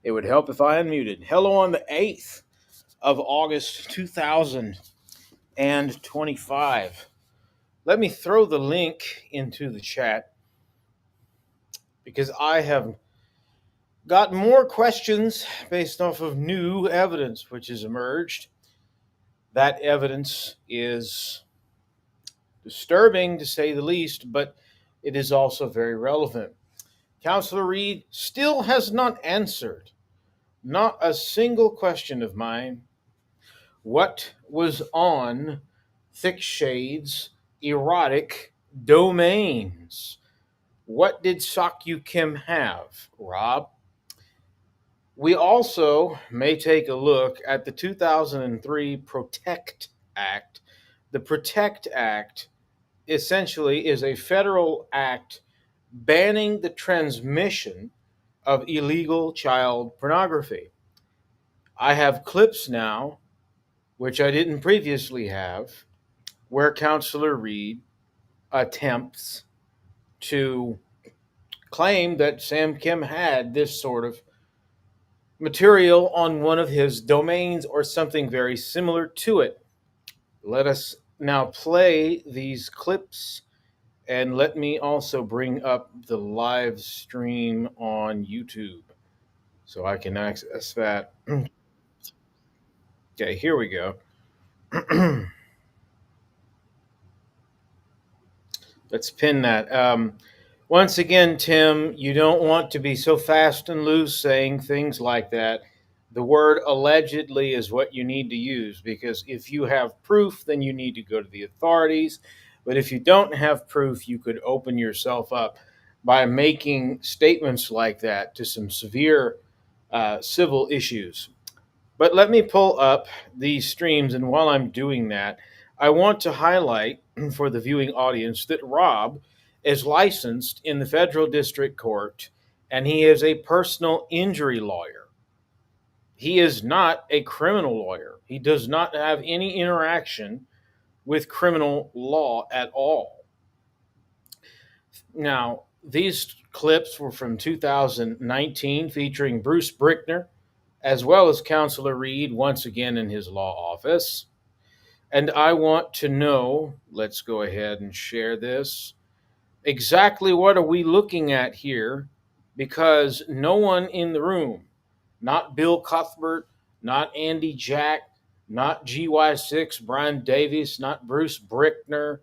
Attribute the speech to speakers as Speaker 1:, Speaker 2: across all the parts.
Speaker 1: It would help if I unmuted. Hello on the 8th of August 2025. Let me throw the link into the chat because I have got more questions based off of new evidence which has emerged. That evidence is disturbing to say the least, but it is also very relevant. Counselor Reed still has not answered not a single question of mine. What was on Thicky'S erotic domains? What did Sakyu Kim have, Rob? We also may take a look at the 2003 Protect Act. The Protect Act essentially is a federal act banning the transmission of illegal child pornography. I have clips now, which I didn't previously have, where Counselor Reed attempts to claim that Sam Kim had this sort of material on one of his domains or something very similar to it. Let us now play these clips, and let me also bring up the live stream on YouTube so I can access that. Okay, here we go. Let's pin that. Once again, Tim, you don't want to be so fast and loose saying things like that. The word allegedly is what you need to use, because if you have proof, then you need to go to the authorities. But if you don't have proof, you could open yourself up by making statements like that to some severe civil issues. But let me pull up these streams, and while I'm doing that, I want to highlight for the viewing audience that Rob is licensed in the federal district court, and he is a personal injury lawyer. He is not a criminal lawyer. He does not have any interaction with criminal law at all. Now, these clips were from 2019 featuring Bruce Brickner, as well as Counselor Reed, once again in his law office. And I want to know, let's go ahead and share this, exactly what are we looking at here, because no one in the room, not Bill Cuthbert, not Andy Jack, not GY6, Brian Davies, not Bruce Brickner,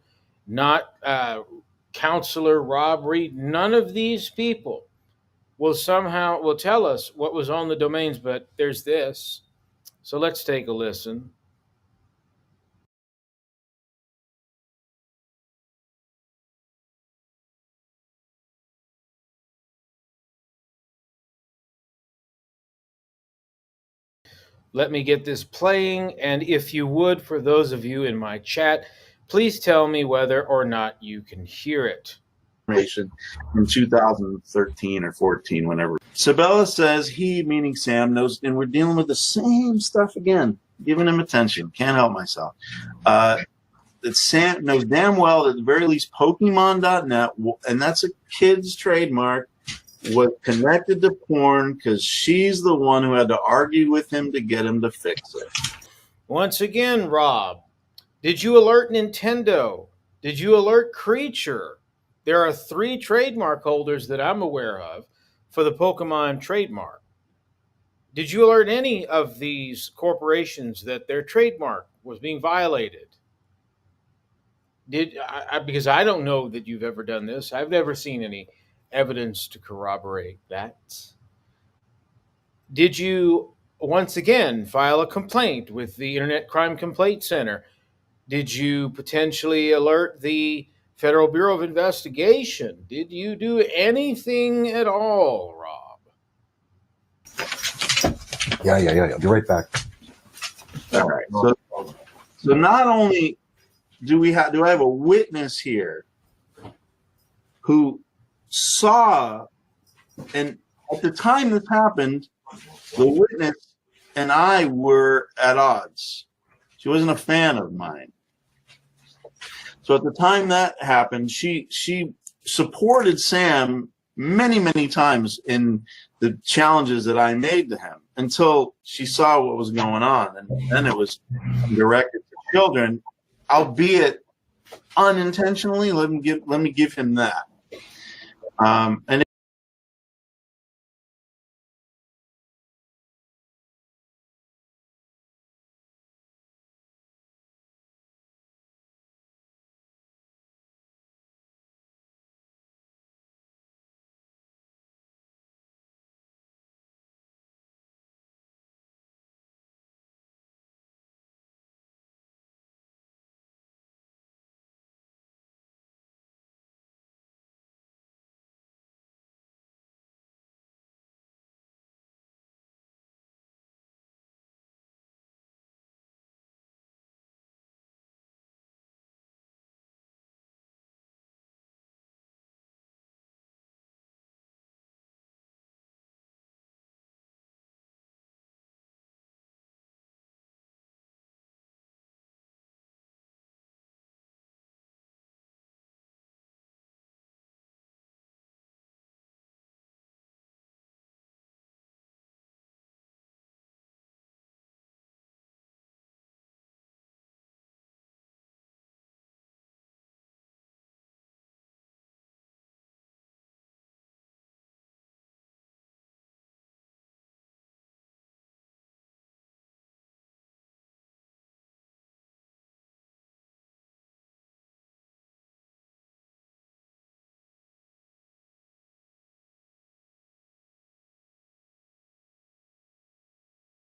Speaker 1: not Counselor Rob Reed, none of these people will tell us what was on the domains, but there's this. So let's take a listen. Let me get this playing, and if you would, for those of you in my chat, please tell me whether or not you can hear it.
Speaker 2: In 2013 or 14, whenever. Sabella says he, meaning Sam, knows, and we're dealing with the same stuff again, giving him attention. Can't help myself. That Sam knows damn well that at the very least Pokemon.net, and that's a kid's trademark, was connected to porn because she's the one who had to argue with him to get him to fix it.
Speaker 1: Once again, Rob, did you alert Nintendo? Did you alert Creature? There are 3 trademark holders that I'm aware of for the Pokemon trademark. Did you alert any of these corporations that their trademark was being violated? Because I don't know that you've ever done this. I've never seen any evidence to corroborate that. Did you, once again, file a complaint with the Internet Crime Complaint Center? Did you potentially alert the Federal Bureau of Investigation? Did you do anything at all, Rob?
Speaker 3: Yeah. Be right back.
Speaker 2: All right. So not only do I have a witness here who saw, and at the time this happened, the witness and I were at odds. She wasn't a fan of mine. So at the time that happened, she supported Sam many, many times in the challenges that I made to him until she saw what was going on. And then it was directed to children, albeit unintentionally. Let me give him that.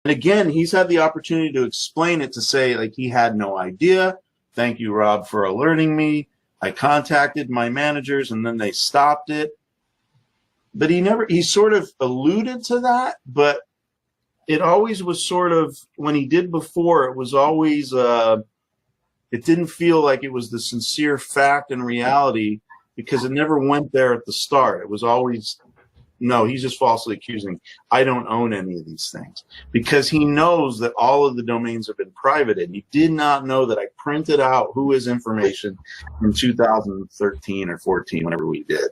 Speaker 2: And again, he's had the opportunity to explain it, to say, like, he had no idea. Thank you, Rob, for alerting me. I contacted my managers and then they stopped it. But he sort of alluded to that, but it always was sort of, when he did before, it was always, it didn't feel like it was the sincere fact and reality, because it never went there at the start. It was always, no, he's just falsely accusing. I don't own any of these things, because he knows that all of the domains have been privated. He did not know that I printed out who his information in 2013 or 14, whenever we did.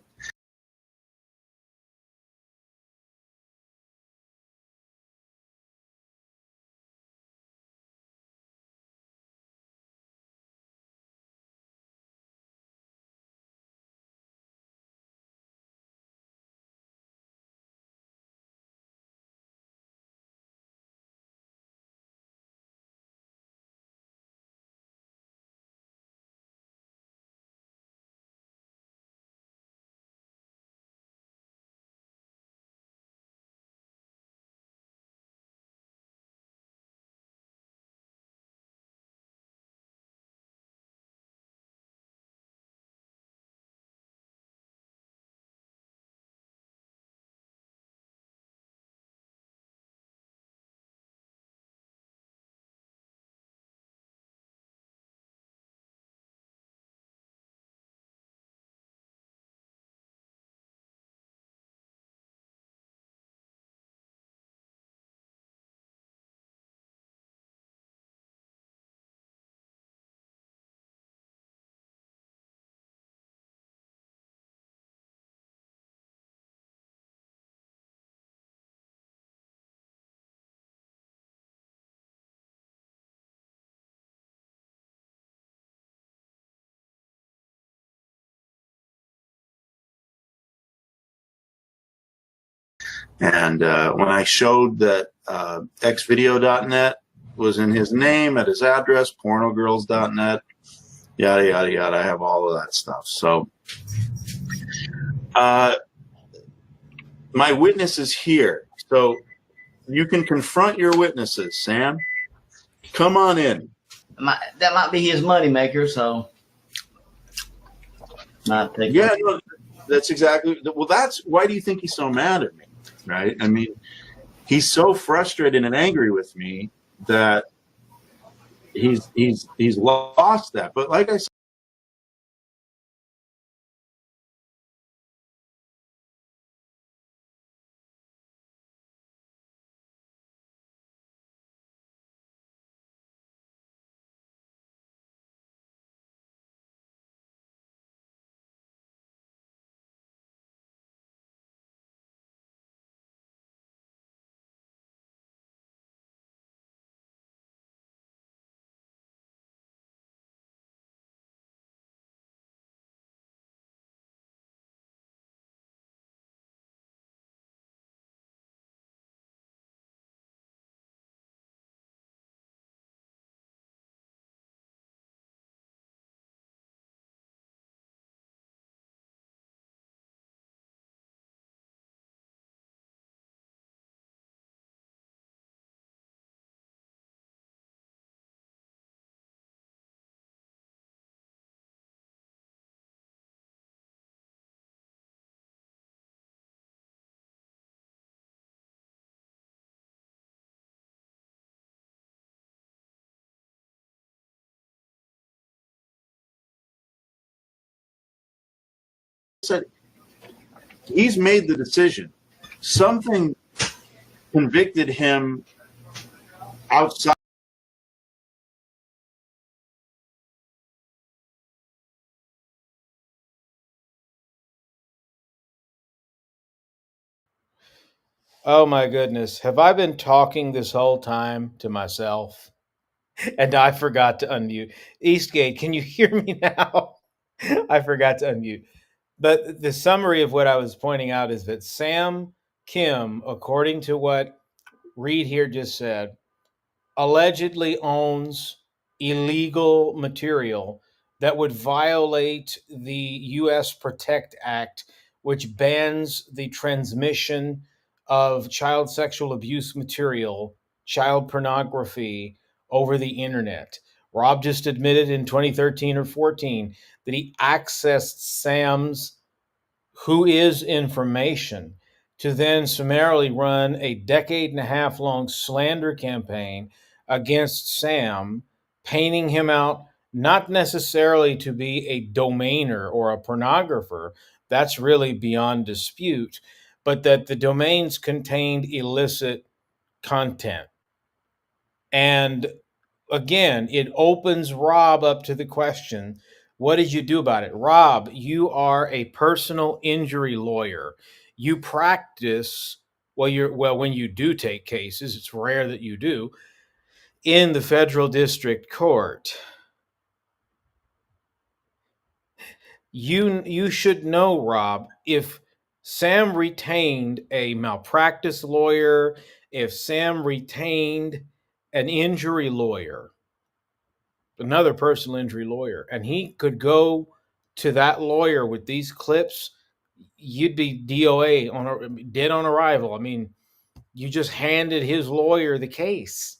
Speaker 2: And when I showed that xvideo.net was in his name, at his address, pornogirls.net, yada, yada, yada, I have all of that stuff. So my witness is here. So you can confront your witnesses, Sam. Come on in.
Speaker 4: That might be his moneymaker, so might take.
Speaker 2: Yeah, no, that's exactly. Well, that's why do you think he's so mad at me, right? I mean, he's so frustrated and angry with me that he's lost that. But like I said, said he's made the decision. Something convicted him outside.
Speaker 1: Oh my goodness. Have I been talking this whole time to myself? And I forgot to unmute. Eastgate, can you hear me now? I forgot to unmute. But the summary of what I was pointing out is that Sam Kim, according to what Reed here just said, allegedly owns illegal material that would violate the U.S. Protect Act, which bans the transmission of child sexual abuse material, child pornography over the internet. Rob just admitted in 2013 or 14 that he accessed Sam's who is information to then summarily run a decade and a half long slander campaign against Sam, painting him out not necessarily to be a domainer or a pornographer. That's really beyond dispute, but that the domains contained illicit content. And again, it opens Rob up to the question, what did you do about it? Rob, you are a personal injury lawyer. You practice, when you do take cases, it's rare that you do, in the federal district court. You should know, Rob, if Sam retained a malpractice lawyer, if Sam retained an injury lawyer, another personal injury lawyer, and he could go to that lawyer with these clips, you'd be DOA dead on arrival. I mean, you just handed his lawyer the case.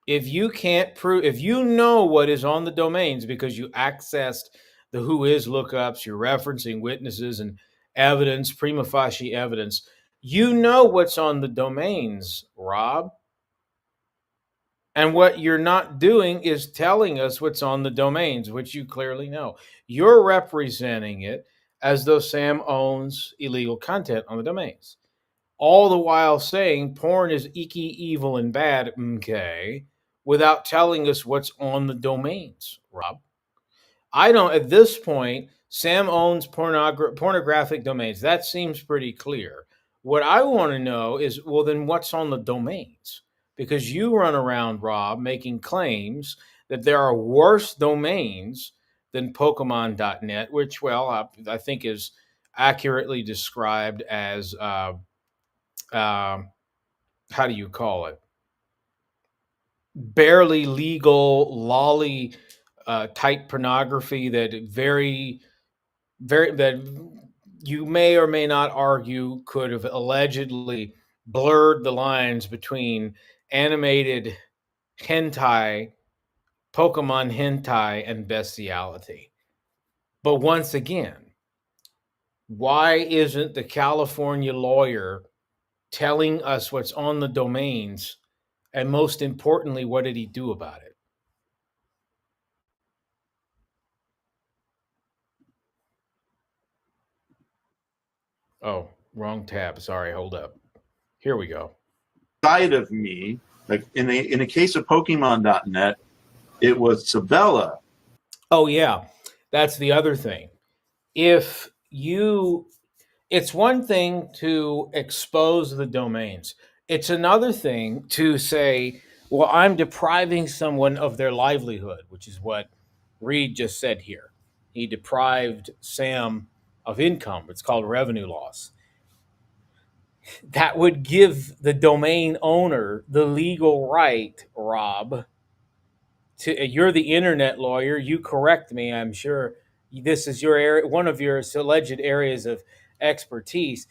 Speaker 1: If you can't prove, if you know what is on the domains because you accessed the who is lookups, you're referencing witnesses and evidence, prima facie evidence, you know what's on the domains, Rob. And what you're not doing is telling us what's on the domains, which you clearly know. You're representing it as though Sam owns illegal content on the domains, all the while saying porn is icky, evil, and bad, okay, without telling us what's on the domains, Rob. I don't, at this point, Sam owns pornographic domains. That seems pretty clear. What I want to know is, well, then what's on the domains? Because you run around, Rob, making claims that there are worse domains than Pokemon.net, which, well, I think is accurately described as, how do you call it? Barely legal, lolly type pornography that that you may or may not argue could have allegedly blurred the lines between animated hentai, Pokemon hentai, and bestiality. But once again, why isn't the California lawyer telling us what's on the domains? And most importantly, what did he do about it? Oh, wrong tab. Sorry, hold up. Here we go.
Speaker 2: Side of me, like in a case of Pokemon.net, it was Sabella.
Speaker 1: Oh, yeah. That's the other thing. If you, it's one thing to expose the domains, it's another thing to say, well, I'm depriving someone of their livelihood, which is what Reed just said here. He deprived Sam of income. It's called revenue loss. That would give the domain owner the legal right, Rob, to, you're the internet lawyer. You correct me. I'm sure this is your area, one of your alleged areas of expertise.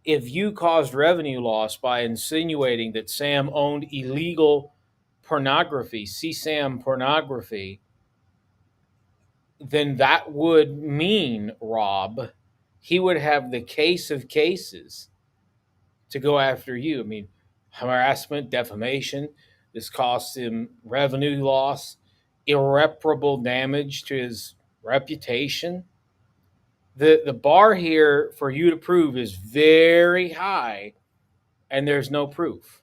Speaker 1: If you caused revenue loss by insinuating that Sam owned illegal pornography, CSAM pornography, then that would mean, Rob, he would have the case of cases to go after you. I mean, harassment, defamation. This costs him revenue loss, irreparable damage to his reputation. The bar here for you to prove is very high, and there's no proof.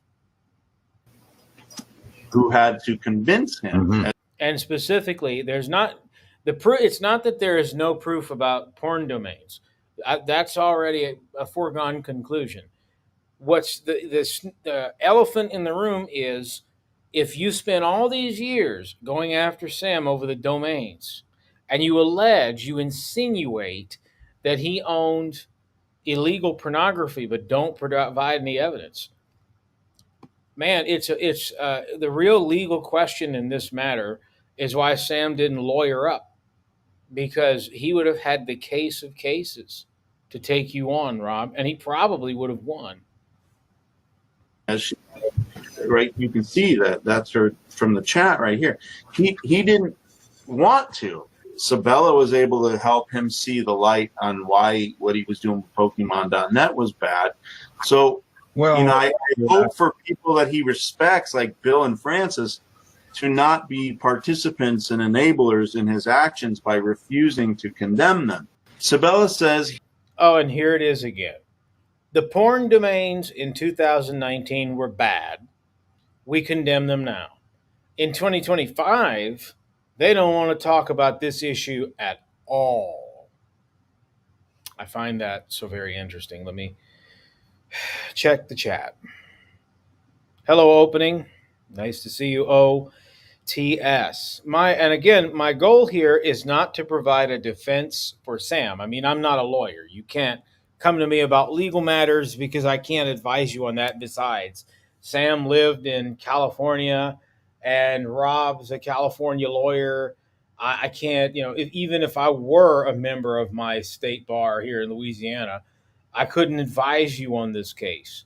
Speaker 2: Who had to convince him?
Speaker 3: Mhm.
Speaker 1: And specifically, there's not the proof. It's not that there is no proof about porn domains. That's already a foregone conclusion. What's the elephant in the room is if you spend all these years going after Sam over the domains, and you insinuate that he owned illegal pornography, but don't provide any evidence. Man, it's the real legal question in this matter is why Sam didn't lawyer up, because he would have had the case of cases to take you on, Rob, and he probably would have won.
Speaker 2: As she, right, you can see that's her from the chat right here. He didn't want to. Sabella was able to help him see the light on why what he was doing with Pokemon.net was bad. So, I hope for people that he respects, like Bill and Francis, to not be participants and enablers in his actions by refusing to condemn them. Sabella says,
Speaker 1: oh, and here it is again. The porn domains in 2019 were bad. We condemn them now. In 2025, they don't want to talk about this issue at all. I find that so very interesting. Let me check the chat. Hello, opening. Nice to see you, OTS. My goal here is not to provide a defense for Sam. I mean, I'm not a lawyer. You can't come to me about legal matters because I can't advise you on that. Besides, Sam lived in California and Rob's a California lawyer. I can't, even if I were a member of my state bar here in Louisiana, I couldn't advise you on this case.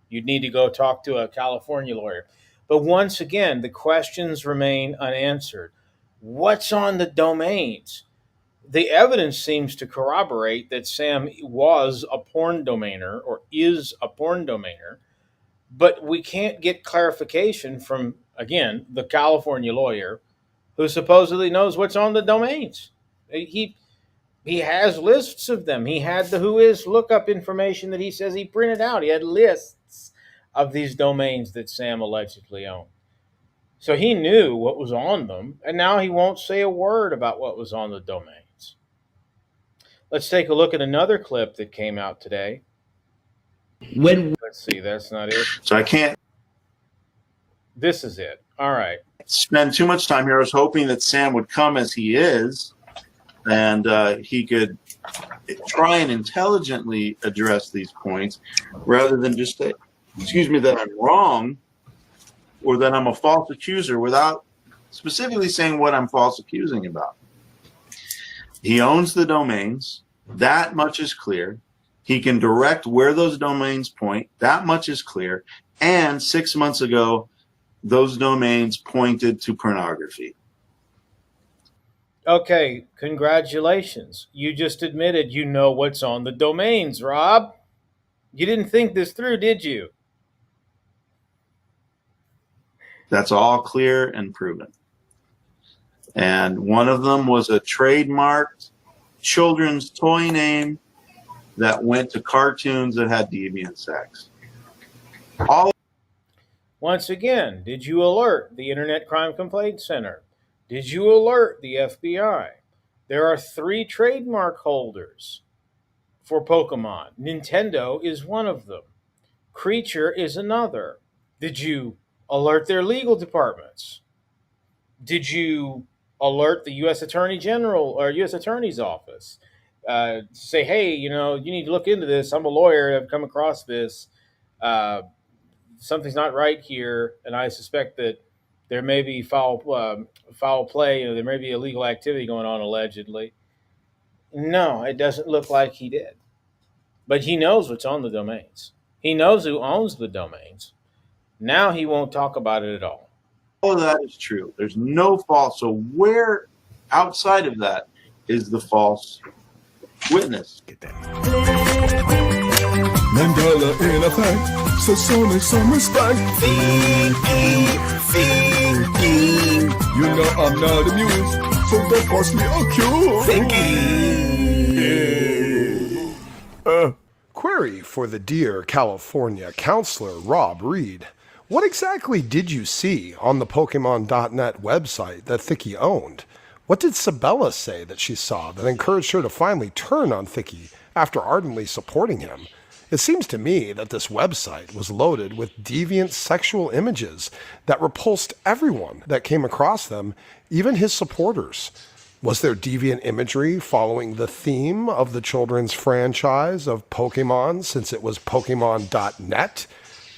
Speaker 1: You'd need to go talk to a California lawyer. But once again, the questions remain unanswered. What's on the domains? The evidence seems to corroborate that Sam was a porn domainer or is a porn domainer, but we can't get clarification from, again, the California lawyer who supposedly knows what's on the domains. He has lists of them. He had the Whois lookup information that he says he printed out. He had lists of these domains that Sam allegedly owned. So he knew what was on them, and now he won't say a word about what was on the domains. Let's take a look at another clip that came out today. Let's see, that's not it.
Speaker 2: So I can't
Speaker 1: This is it. All right.
Speaker 2: spend too much time here. I was hoping that Sam would come as he is, and he could try and intelligently address these points rather than just say, that I'm wrong or that I'm a false accuser without specifically saying what I'm false accusing about. He owns the domains. That much is clear. He can direct where those domains point. That much is clear. And 6 months ago, those domains pointed to pornography.
Speaker 1: Okay, congratulations. You just admitted you know what's on the domains, Rob. You didn't think this through, did you?
Speaker 2: That's all clear and proven. And one of them was a trademarked children's toy name that went to cartoons that had deviant sex.
Speaker 1: Once again, did you alert the Internet Crime Complaint Center? Did you alert the FBI? There are 3 trademark holders for Pokemon. Nintendo is one of them. Creature is another. Did you alert their legal departments? Did you alert the U.S. Attorney General or U.S. Attorney's Office? Say, hey, you need to look into this. I'm a lawyer. I've come across this. Something's not right here, and I suspect that there may be foul play. There may be illegal activity going on, allegedly. No, it doesn't look like he did. But he knows what's on the domains. He knows who owns the domains. Now he won't talk about it at all.
Speaker 2: All of that is true. There's no false. So where outside of that is the false witness?
Speaker 5: Mandela in effect, so some respect. Thinking. You know I'm not amused, so don't force me on cue. Thinking. Yeah.
Speaker 6: query for the Dear California counselor, Rob Reed. What exactly did you see on the Pokemon.net website that Thicky owned? What did Sabella say that she saw that encouraged her to finally turn on Thicky after ardently supporting him? It seems to me that this website was loaded with deviant sexual images that repulsed everyone that came across them, even his supporters. Was there deviant imagery following the theme of the children's franchise of Pokemon since it was Pokemon.net?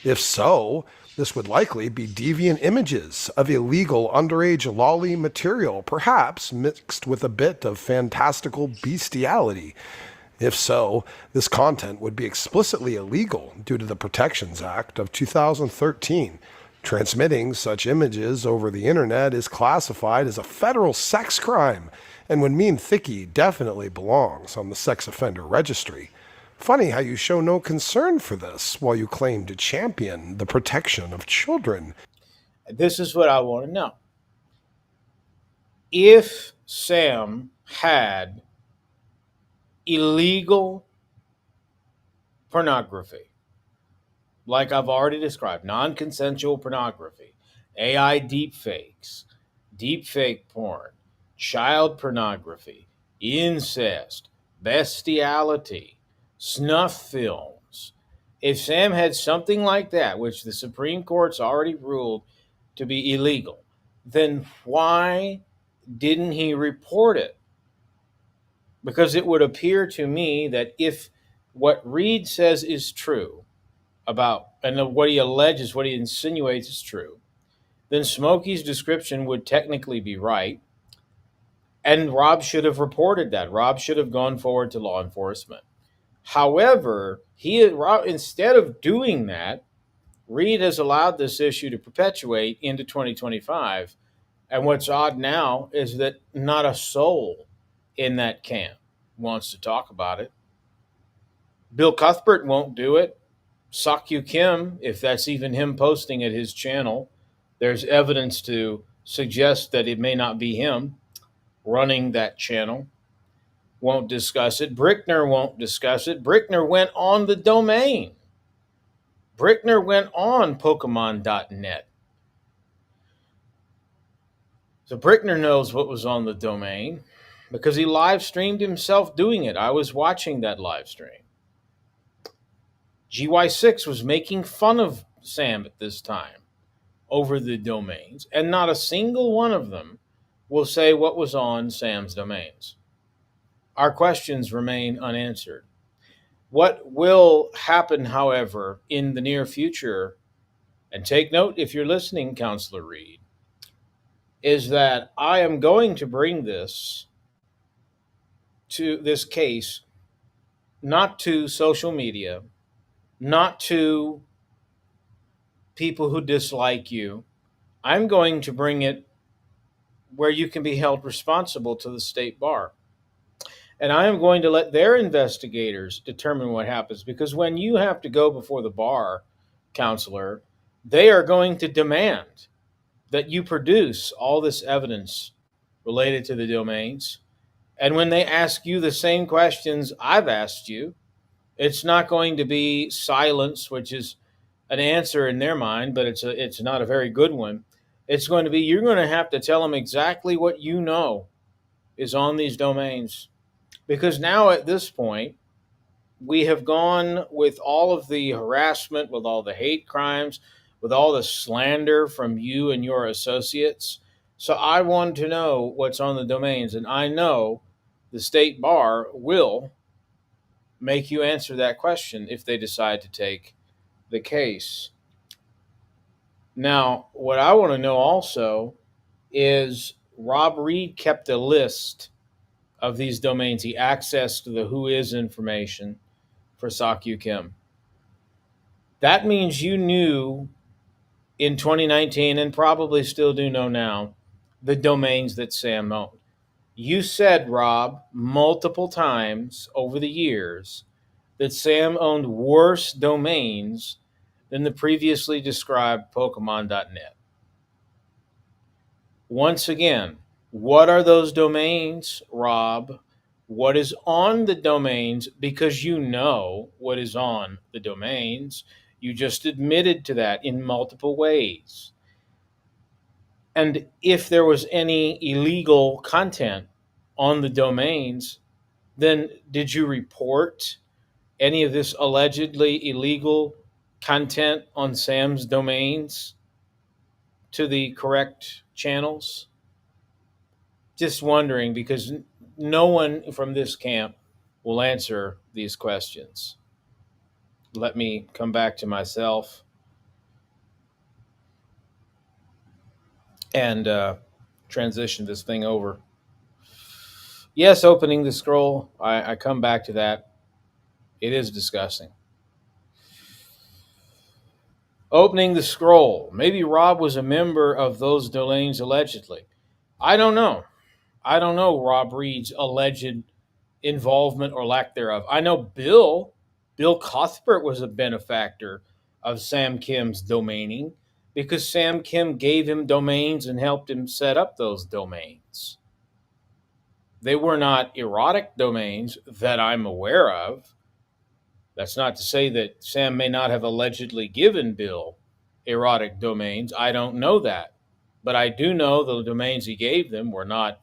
Speaker 6: If so, this would likely be deviant images of illegal underage lolly material, perhaps mixed with a bit of fantastical bestiality. If so, this content would be explicitly illegal due to the Protections Act of 2013. Transmitting such images over the internet is classified as a federal sex crime and would mean Thicky definitely belongs on the sex offender registry. Funny how you show no concern for this while you claim to champion the protection of children.
Speaker 1: This is what I want to know. If Sam had illegal pornography, like I've already described, non-consensual pornography, AI deepfakes, deepfake porn, child pornography, incest, bestiality, snuff films. If Sam had something like that, which the Supreme Court's already ruled to be illegal, then why didn't he report it? Because it would appear to me that if what Reed says is true about, and what he alleges, what he insinuates is true, then Smokey's description would technically be right, and Rob should have reported that. Rob should have gone forward to law enforcement. However, instead of doing that, Reed has allowed this issue to perpetuate into 2025. And what's odd now is that not a soul in that camp wants to talk about it. Bill Cuthbert won't do it. Sakyu Kim, if that's even him posting at his channel, there's evidence to suggest that it may not be him running that channel, won't discuss it. Brickner won't discuss it. Brickner went on the domain. Brickner went on Pokemon.net. So Brickner knows what was on the domain because he live streamed himself doing it. I was watching that live stream. GY6 was making fun of Sam at this time over the domains, and not a single one of them will say what was on Sam's domains. Our questions remain unanswered. What will happen, however, in the near future, and take note if you're listening, Counselor Reed, is that I am going to bring this case, not to social media, not to people who dislike you. I'm going to bring it where you can be held responsible to the state bar. And I am going to let their investigators determine what happens, because when you have to go before the bar, counselor, they are going to demand that you produce all this evidence related to the domains. And when they ask you the same questions I've asked you, it's not going to be silence, which is an answer in their mind, but it's not a very good one. It's going to be, you're going to have to tell them exactly what you know is on these domains. Because now at this point, we have gone with all of the harassment, with all the hate crimes, with all the slander from you and your associates. So I want to know what's on the domains. And I know the state bar will make you answer that question if they decide to take the case. Now, what I want to know also is Rob Reed kept a list of these domains. He accessed the who is information for Sakyu Kim. That means you knew in 2019, and probably still do know now, the domains that Sam owned. You said, Rob, multiple times over the years that Sam owned worse domains than the previously described Pokemon.net. Once again, what are those domains, Rob, what is on the domains because you know what is on the domains. You just admitted to that in multiple ways. And if there was any illegal content on the domains, then did you report any of this allegedly illegal content on Sam's domains to the correct channels? Just wondering, because no one from this camp will answer these questions. Let me come back to myself and transition this thing over. Yes, opening the scroll, I come back to that. It is disgusting. Opening the scroll. Maybe Rob was a member of those domains allegedly. I don't know. I don't know Rob Reed's alleged involvement or lack thereof. I know Bill Cuthbert was a benefactor of Sam Kim's domaining because Sam Kim gave him domains and helped him set up those domains. They were not erotic domains that I'm aware of. That's not to say that Sam may not have allegedly given Bill erotic domains. I don't know that. But I do know the domains he gave them were not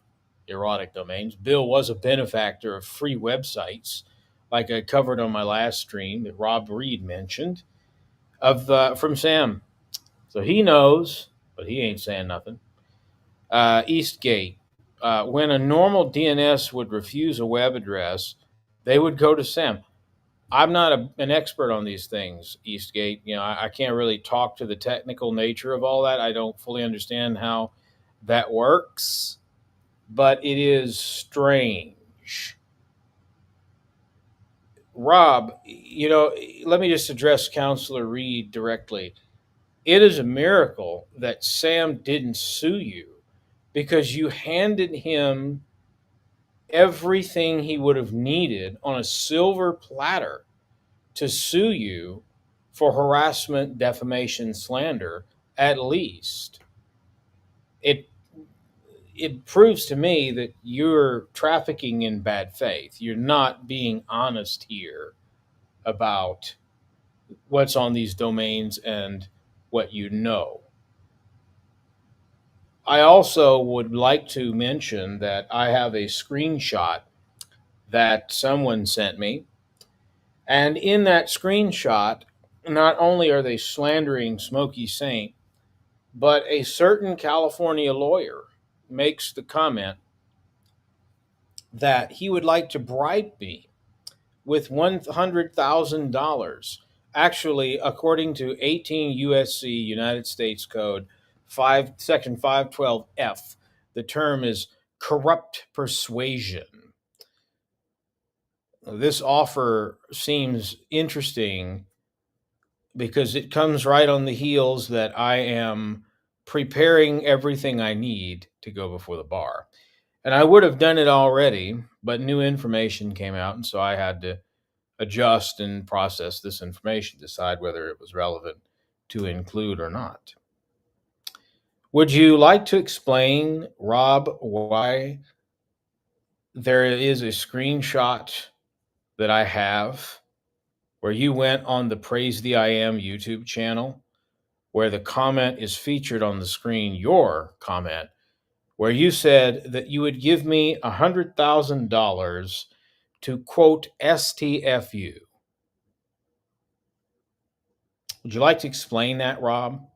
Speaker 1: erotic domains. Bill was a benefactor of free websites, like I covered on my last stream that Rob Reed mentioned, from Sam. So he knows, but he ain't saying nothing. Eastgate. When a normal DNS would refuse a web address, they would go to Sam. I'm not an expert on these things, Eastgate. I can't really talk to the technical nature of all that. I don't fully understand how that works, but it is strange. Rob, let me just address Counselor Reed directly. It is a miracle that Sam didn't sue you because you handed him everything he would have needed on a silver platter to sue you for harassment, defamation, slander, at least. It proves to me that you're trafficking in bad faith. You're not being honest here about what's on these domains and what you know. I also would like to mention that I have a screenshot that someone sent me. And in that screenshot, not only are they slandering Smokey Saint, but a certain California lawyer makes the comment that he would like to bribe me with $100,000. Actually, according to 18 USC United States Code 5 Section 512F, the term is corrupt persuasion. This offer seems interesting because it comes right on the heels that I am preparing everything I need to go before the bar. And I would have done it already, but new information came out, and so I had to adjust and process this information, decide whether it was relevant to include or not. Would you like to explain, Rob, why there is a screenshot that I have where you went on the Praise the I Am YouTube channel, where the comment is featured on the screen, your comment, where you said that you would give me $100,000 to quote STFU. Would you like to explain that, Rob?